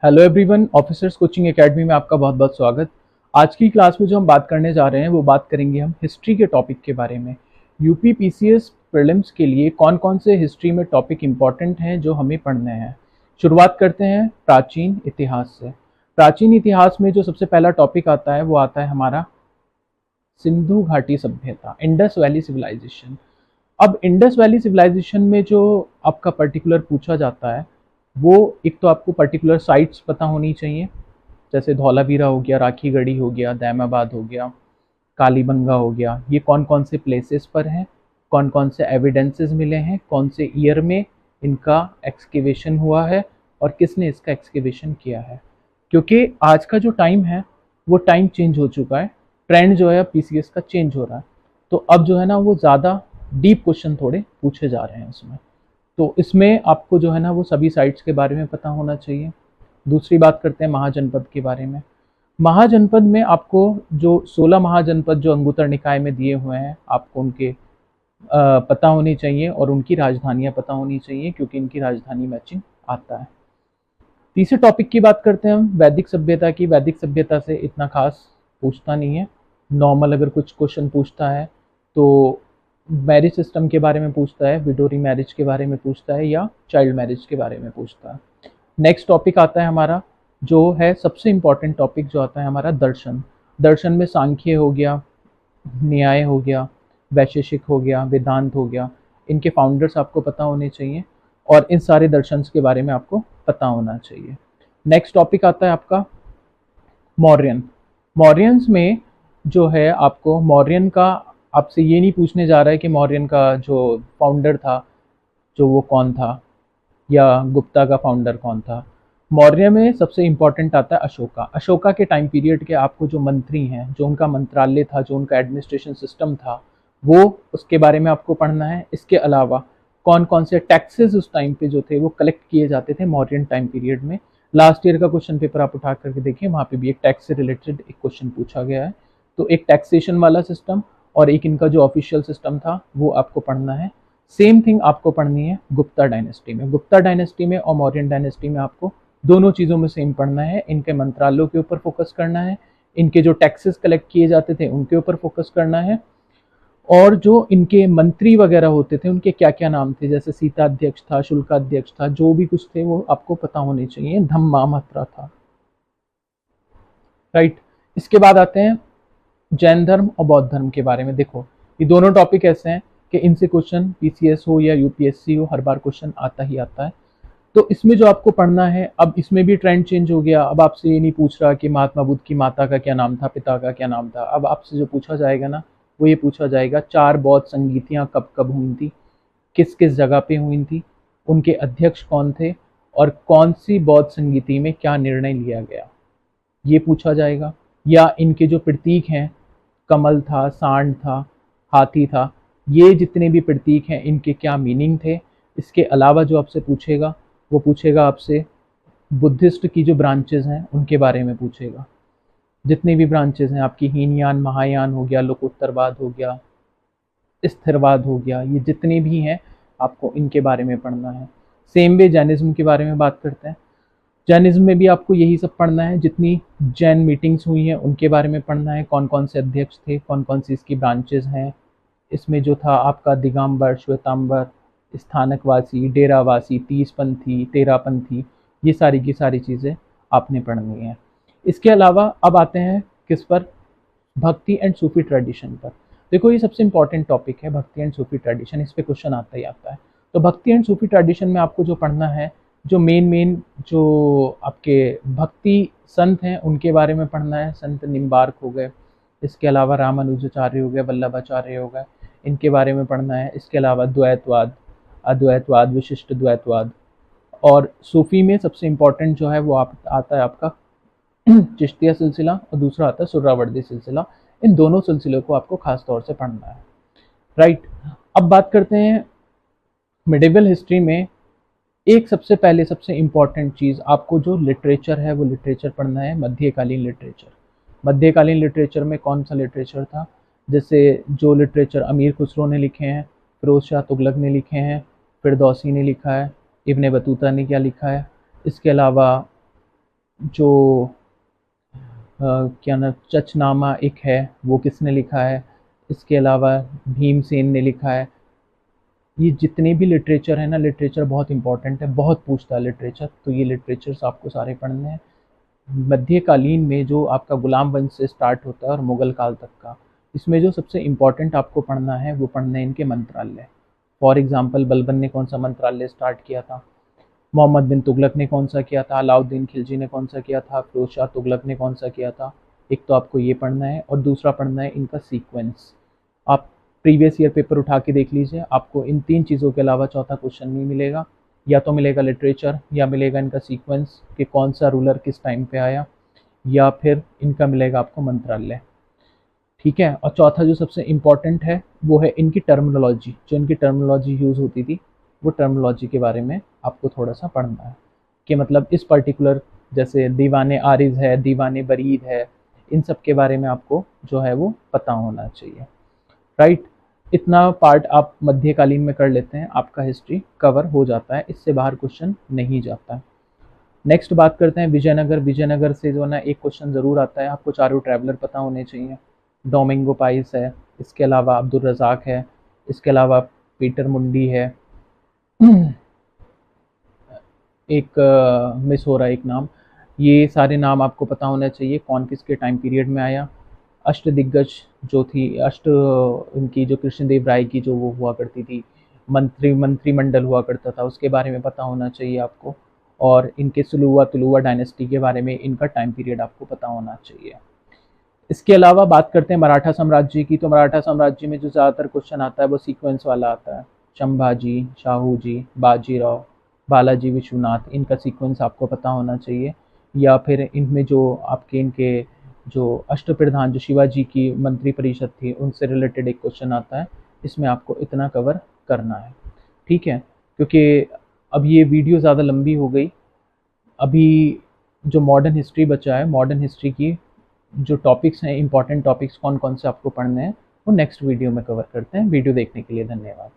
Hello everyone, officers coaching academy में आपका बहुत बहुत स्वागत। आज की क्लास में जो हम बात करने जा रहे हैं वो बात करेंगे हम हिस्ट्री के टॉपिक के बारे में। यूपी पीसीएस प्रीलिम्स के लिए कौन कौन से हिस्ट्री में टॉपिक इंपॉर्टेंट हैं जो हमें पढ़ने हैं। शुरुआत करते हैं प्राचीन इतिहास से। प्राचीन इतिहास में जो सबसे पहला टॉपिक आता है वो आता है हमारा सिंधु घाटी सभ्यता, इंडस वैली सिविलाइजेशन। अब इंडस वैली सिविलाइजेशन में जो आपका पर्टिकुलर पूछा जाता है वो एक तो आपको पर्टिकुलर साइट्स पता होनी चाहिए, जैसे धौलावीरा हो गया, राखी गढ़ी हो गया, दैमाबाद हो गया, कालीबंगा हो गया। ये कौन कौन से प्लेसेस पर हैं, कौन कौन से एविडेंसेस मिले हैं, कौन से ईयर में इनका एक्सकेवेशन हुआ है और किसने इसका एक्सकेवेशन किया है। क्योंकि आज का जो टाइम है वो टाइम चेंज हो चुका है, ट्रेंड जो है पीसीएस का चेंज हो रहा है, तो अब जो है ना वो ज़्यादा डीप क्वेश्चन थोड़े पूछे जा रहे हैं इसमें। तो इसमें आपको जो है ना वो सभी साइट्स के बारे में पता होना चाहिए। दूसरी बात करते हैं महाजनपद के बारे में। महाजनपद में आपको जो 16 महाजनपद जो अंगुत्तर निकाय में दिए हुए हैं आपको उनके पता होने चाहिए और उनकी राजधानियां पता होनी चाहिए, क्योंकि इनकी राजधानी मैचिंग आता है। तीसरे टॉपिक की बात करते हैं हम वैदिक सभ्यता की। वैदिक सभ्यता से इतना खास पूछता नहीं है, नॉर्मल अगर कुछ क्वेश्चन पूछता है तो मैरिज सिस्टम के बारे में पूछता है, विडोरी मैरिज के बारे में पूछता है या चाइल्ड मैरिज के बारे में पूछता है। नेक्स्ट टॉपिक आता है हमारा जो है सबसे इम्पॉर्टेंट टॉपिक, जो आता है हमारा दर्शन। दर्शन में सांख्य हो गया, न्याय हो गया, वैशेषिक हो गया, वेदांत हो गया। इनके फाउंडर्स आपको पता होने चाहिए और इन सारे दर्शन के बारे में आपको पता होना चाहिए। नेक्स्ट टॉपिक आता है आपका मौर्यन। मौर्यंस में जो है आपको मौर्यन का आपसे ये नहीं पूछने जा रहा है कि मौर्यन का जो फाउंडर था जो वो कौन था या गुप्ता का फाउंडर कौन था। मौर्य में सबसे इम्पॉर्टेंट आता है अशोका। अशोका के टाइम पीरियड के आपको जो मंत्री हैं, जो उनका मंत्रालय था, जो उनका एडमिनिस्ट्रेशन सिस्टम था, वो उसके बारे में आपको पढ़ना है। इसके अलावा कौन कौन से टैक्सेस उस टाइम पे जो थे वो कलेक्ट किए जाते थे मौर्यन टाइम पीरियड में। लास्ट ईयर का क्वेश्चन पेपर आप उठा करके देखिए, वहाँ पे भी एक टैक्स से रिलेटेड एक क्वेश्चन पूछा गया है। तो एक टैक्सेशन वाला सिस्टम और एक इनका जो ऑफिशियल सिस्टम था वो आपको पढ़ना है। सेम थिंग आपको पढ़नी है गुप्ता डायनेस्टी में। गुप्ता डायनेस्टी में और मौर्यन डायनेस्टी में आपको दोनों चीज़ों में सेम पढ़ना है। इनके मंत्रालयों के ऊपर फोकस करना है, इनके जो टैक्सेस कलेक्ट किए जाते थे उनके ऊपर फोकस करना है, और जो इनके मंत्री वगैरह होते थे उनके क्या क्या नाम थे, जैसे सीताध्यक्ष था, शुल्काध्यक्ष था, जो भी कुछ थे वो आपको पता होने चाहिए। धम्मामत्रा था, राइट। इसके बाद आते हैं जैन धर्म और बौद्ध धर्म के बारे में। देखो ये दोनों टॉपिक ऐसे हैं कि इनसे क्वेश्चन पीसीएस हो या यूपीएससी हो हर बार क्वेश्चन आता ही आता है। तो इसमें जो आपको पढ़ना है, अब इसमें भी ट्रेंड चेंज हो गया। अब आपसे ये नहीं पूछ रहा कि महात्मा बुद्ध की माता का क्या नाम था, पिता का क्या नाम था। अब आपसे जो पूछा जाएगा ना वो ये पूछा जाएगा 4 बौद्ध संगीतियाँ कब कब हुई थी, किस किस जगह पे हुई थी, उनके अध्यक्ष कौन थे और कौन सी बौद्ध संगीति में क्या निर्णय लिया गया, ये पूछा जाएगा। या इनके जो प्रतीक हैं, कमल था, सांड था, हाथी था, ये जितने भी प्रतीक हैं इनके क्या मीनिंग थे। इसके अलावा जो आपसे पूछेगा वो पूछेगा आपसे बुद्धिस्ट की जो ब्रांचेज हैं उनके बारे में पूछेगा। जितने भी ब्रांचेज हैं आपकी, हीनयान, महायान हो गया, लोकोत्तरवाद हो गया, स्थिरवाद हो गया, ये जितने भी हैं आपको इनके बारे में पढ़ना है। सेम वे जैनिज्म के बारे में बात करते हैं। जैनिज्म में भी आपको यही सब पढ़ना है, जितनी जैन मीटिंग्स हुई हैं उनके बारे में पढ़ना है, कौन कौन से अध्यक्ष थे, कौन कौन सी इसकी ब्रांचेज हैं। इसमें जो था आपका दिगंबर, श्वेतांबर, स्थानकवासी, डेरावासी, तीसपंथी, तेरापंथी, ये सारी की सारी चीज़ें आपने पढ़नी है। इसके अलावा अब आते हैं किस पर, भक्ति एंड सूफी ट्रेडिशन पर। देखो ये सबसे इंपॉर्टेंट टॉपिक है, भक्ति एंड सूफी ट्रेडिशन। इस पे क्वेश्चन आता ही आता है। तो भक्ति एंड सूफी ट्रेडिशन में आपको जो पढ़ना है, जो मेन जो आपके भक्ति संत हैं उनके बारे में पढ़ना है। संत निम्बार्क हो गए, इसके अलावा रामानुजाचार्य हो गए, वल्लभाचार्य हो गए, इनके बारे में पढ़ना है। इसके अलावा द्वैतवाद, अद्वैतवाद, विशिष्ट द्वैतवाद, और सूफी में सबसे इम्पॉर्टेंट जो है वो आता है आपका चिश्तिया सिलसिला और दूसरा आता है सुहरावर्दी सिलसिला। इन दोनों सिलसिलों को आपको खास तौर से पढ़ना है, राइट। अब बात करते हैं मिडिवल हिस्ट्री में। एक सबसे पहले सबसे इम्पॉर्टेंट चीज़ आपको जो लिटरेचर है वो लिटरेचर पढ़ना है, मध्यकालीन लिटरेचर। मध्यकालीन लिटरेचर में कौन सा लिटरेचर था, जैसे जो लिटरेचर अमीर खुसरो ने लिखे हैं, फिरोज शाह तुगलक ने लिखे हैं, फिरदौसी ने लिखा है, इब्ने बतूता ने क्या लिखा है। इसके अलावा जो क्या ना चचनामा एक है, वो किसने लिखा है। इसके अलावा भीमसेन ने लिखा है। ये जितने भी लिटरेचर है ना, लिटरेचर बहुत इंपॉर्टेंट है, बहुत पूछता है लिटरेचर, तो ये लिटरेचर्स आपको सारे पढ़ने हैं। मध्यकालीन में जो आपका गुलाम वंश से स्टार्ट होता है और मुगल काल तक का, इसमें जो सबसे इम्पोर्टेंट आपको पढ़ना है वो पढ़ना है इनके मंत्रालय। फॉर एग्जाम्पल बलबन ने कौन सा मंत्रालय स्टार्ट किया था, मोहम्मद बिन तुगलक ने कौन सा किया था, अलाउद्दीन खिलजी ने कौन सा किया था, फिरोज शाह तुगलक ने कौन सा किया था। एक तो आपको ये पढ़ना है और दूसरा पढ़ना है इनका सीक्वेंस। आप प्रीवियस ईयर पेपर उठा के देख लीजिए, आपको इन तीन चीज़ों के अलावा चौथा क्वेश्चन नहीं मिलेगा। या तो मिलेगा लिटरेचर, या मिलेगा इनका सीक्वेंस कि कौन सा रूलर किस टाइम पे आया, या फिर इनका मिलेगा आपको मंत्रालय। ठीक है, और चौथा जो सबसे इम्पॉर्टेंट है वो है इनकी टर्मिनोलॉजी, जो इनकी टर्मिनोलॉजी यूज़ होती थी, वो टर्मिनोलॉजी के बारे में आपको थोड़ा सा पढ़ना है कि मतलब इस पर्टिकुलर, जैसे दीवाने आरिज़ है, दीवाने बरीद है, इन सब के बारे में आपको जो है वो पता होना चाहिए। राइट, इतना पार्ट आप मध्यकालीन में कर लेते हैं, आपका हिस्ट्री कवर हो जाता है, इससे बाहर क्वेश्चन नहीं जाता है। नेक्स्ट बात करते हैं विजयनगर। विजयनगर से जो है ना एक क्वेश्चन ज़रूर आता है, आपको चारों ट्रैवलर पता होने चाहिए। डोमिंगो पाइस है, इसके अलावा अब्दुल रज़ाक है, इसके अलावा पीटर मुंडी है, एक मिस हो रहा है एक नाम। ये सारे नाम आपको पता होना चाहिए, कौन किसके टाइम पीरियड में आया। अष्टदिग्गज जो थी, इनकी जो कृष्णदेव राय की जो वो हुआ करती थी, मंत्रिमंडल हुआ करता था, उसके बारे में पता होना चाहिए आपको। और इनके सुलुवा तुलुवा डायनेस्टी के बारे में इनका टाइम पीरियड आपको पता होना चाहिए। इसके अलावा बात करते हैं मराठा साम्राज्य की, तो मराठा साम्राज्य में जो ज़्यादातर क्वेश्चन आता है वो सीक्वेंस वाला आता है। संभाजी, शाहू जी, बाजीराव, बालाजी विश्वनाथ, इनका सीक्वेंस आपको पता होना चाहिए। या फिर इनमें जो आपके इनके जो अष्टप्रधान, जो शिवाजी की मंत्री परिषद थी, उनसे रिलेटेड एक क्वेश्चन आता है, इसमें आपको इतना कवर करना है। ठीक है, क्योंकि अब ये वीडियो ज़्यादा लंबी हो गई। अभी जो मॉडर्न हिस्ट्री बचा है, मॉडर्न हिस्ट्री की जो टॉपिक्स हैं, इंपॉर्टेंट टॉपिक्स कौन कौन से आपको पढ़ने हैं, वो नेक्स्ट वीडियो में कवर करते हैं। वीडियो देखने के लिए धन्यवाद।